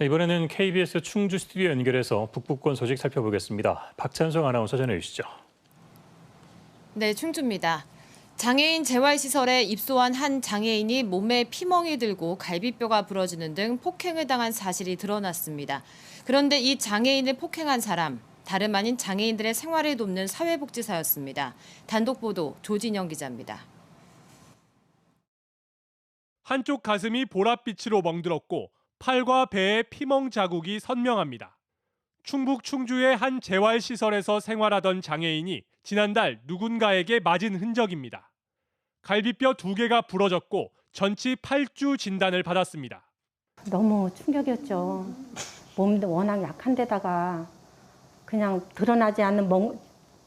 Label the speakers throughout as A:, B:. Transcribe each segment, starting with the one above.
A: 자, 이번에는 KBS 충주 스튜디오 연결해서 북부권 소식 살펴보겠습니다. 박찬성 아나운서 전해주시죠.
B: 네, 충주입니다. 장애인 재활시설에 입소한 한 장애인이 몸에 피멍이 들고 갈비뼈가 부러지는 등 폭행을 당한 사실이 드러났습니다. 그런데 이 장애인을 폭행한 사람, 다름 아닌 장애인들의 생활을 돕는 사회복지사였습니다. 단독 보도 조진영 기자입니다.
C: 한쪽 가슴이 보랏빛으로 멍들었고 팔과 배에 피멍 자국이 선명합니다. 충북 충주의 한 재활시설에서 생활하던 장애인이 지난달 누군가에게 맞은 흔적입니다. 갈비뼈 2개가 부러졌고 전치 8주 진단을 받았습니다.
D: 너무 충격이었죠. 몸도 워낙 약한 데다가 그냥 드러나지 않는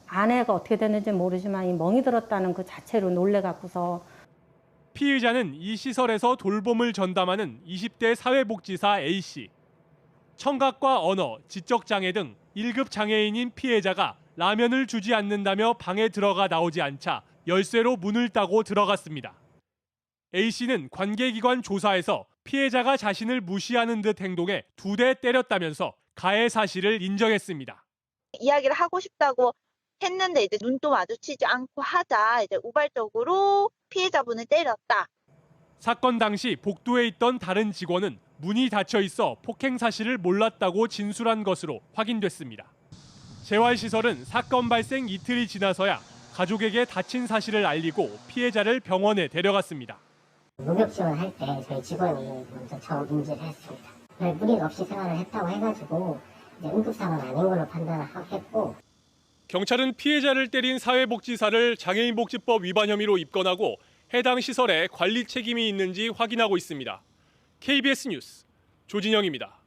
D: 안에가 어떻게 됐는지 모르지만 이 멍이 들었다는 그 자체로 놀래갖고서.
C: 피의자는 이 시설에서 돌봄을 전담하는 20대 사회복지사 A씨. 청각과 언어, 지적장애 등 1급 장애인인 피해자가 라면을 주지 않는다며 방에 들어가 나오지 않자 열쇠로 문을 따고 들어갔습니다. A씨는 관계기관 조사에서 피해자가 자신을 무시하는 듯 행동해 2대 때렸다면서 가해 사실을 인정했습니다.
E: 이야기를 하고 싶다고 했는데 이제 눈도 마주치지 않고 하자 이제 우발적으로 피해자분을 때렸다.
C: 사건 당시 복도에 있던 다른 직원은 문이 닫혀 있어 폭행 사실을 몰랐다고 진술한 것으로 확인됐습니다. 재활시설은 사건 발생 이틀이 지나서야 가족에게 다친 사실을 알리고 피해자를 병원에 데려갔습니다.
F: 목욕 지원할 때 저희 직원이 먼저 저 인지를 했습니다. 무리 없이 생활을 했다고 해가지고 이제 응급상은 아닌 걸로 판단을 했고.
C: 경찰은 피해자를 때린 사회복지사를 장애인복지법 위반 혐의로 입건하고 해당 시설에 관리 책임이 있는지 확인하고 있습니다. KBS 뉴스 조진영입니다.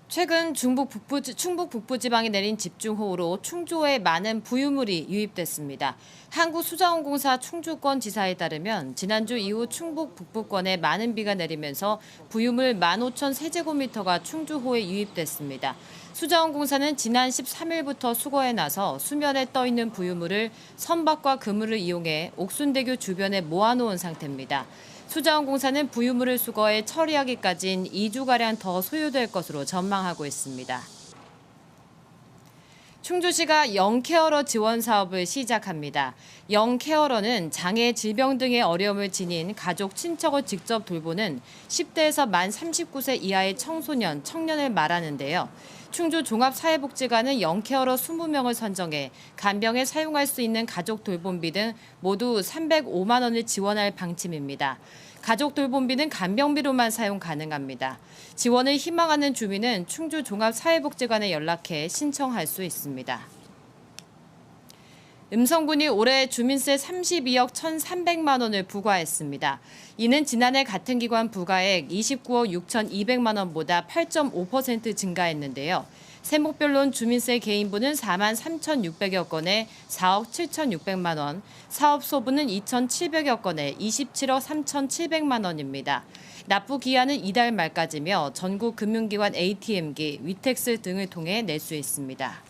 B: 최근 충북 북부지방에 내린 집중호우로 충주에 많은 부유물이 유입됐습니다. 한국수자원공사 충주권 지사에 따르면 지난주 이후 충북 북부권에 많은 비가 내리면서 부유물 15,000세제곱미터가 충주호에 유입됐습니다. 수자원공사는 지난 13일부터 수거에 나서 수면에 떠 있는 부유물을 선박과 그물을 이용해 옥순대교 주변에 모아놓은 상태입니다. 수자원공사는 부유물을 수거해 처리하기까지는 2주가량 더 소요될 것으로 전망하고 있습니다. 충주시가 영케어러 지원 사업을 시작합니다. 영케어러는 장애, 질병 등의 어려움을 지닌 가족, 친척을 직접 돌보는 10대에서 만 39세 이하의 청소년, 청년을 말하는데요. 충주 종합사회복지관은 영케어러 20명을 선정해 간병에 사용할 수 있는 가족 돌봄비 등 모두 305만 원을 지원할 방침입니다. 가족 돌봄비는 간병비로만 사용 가능합니다. 지원을 희망하는 주민은 충주 종합사회복지관에 연락해 신청할 수 있습니다. 음성군이 올해 주민세 32억 1,300만 원을 부과했습니다. 이는 지난해 같은 기관 부과액 29억 6,200만 원보다 8.5% 증가했는데요. 세목별로는 주민세 개인부는 4만 3,600여 건에 4억 7,600만 원, 사업소부는 2,700여 건에 27억 3,700만 원입니다. 납부 기한은 이달 말까지며 전국 금융기관 ATM기, 위택스 등을 통해 낼 수 있습니다.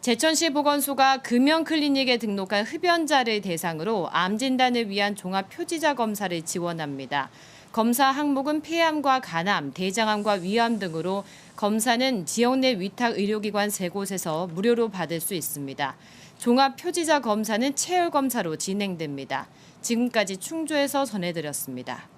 B: 제천시 보건소가 금연클리닉에 등록한 흡연자를 대상으로 암 진단을 위한 종합 표지자 검사를 지원합니다. 검사 항목은 폐암과 간암, 대장암과 위암 등으로 검사는 지역 내 위탁 의료기관 3곳에서 무료로 받을 수 있습니다. 종합 표지자 검사는 체열 검사로 진행됩니다. 지금까지 충주에서 전해드렸습니다.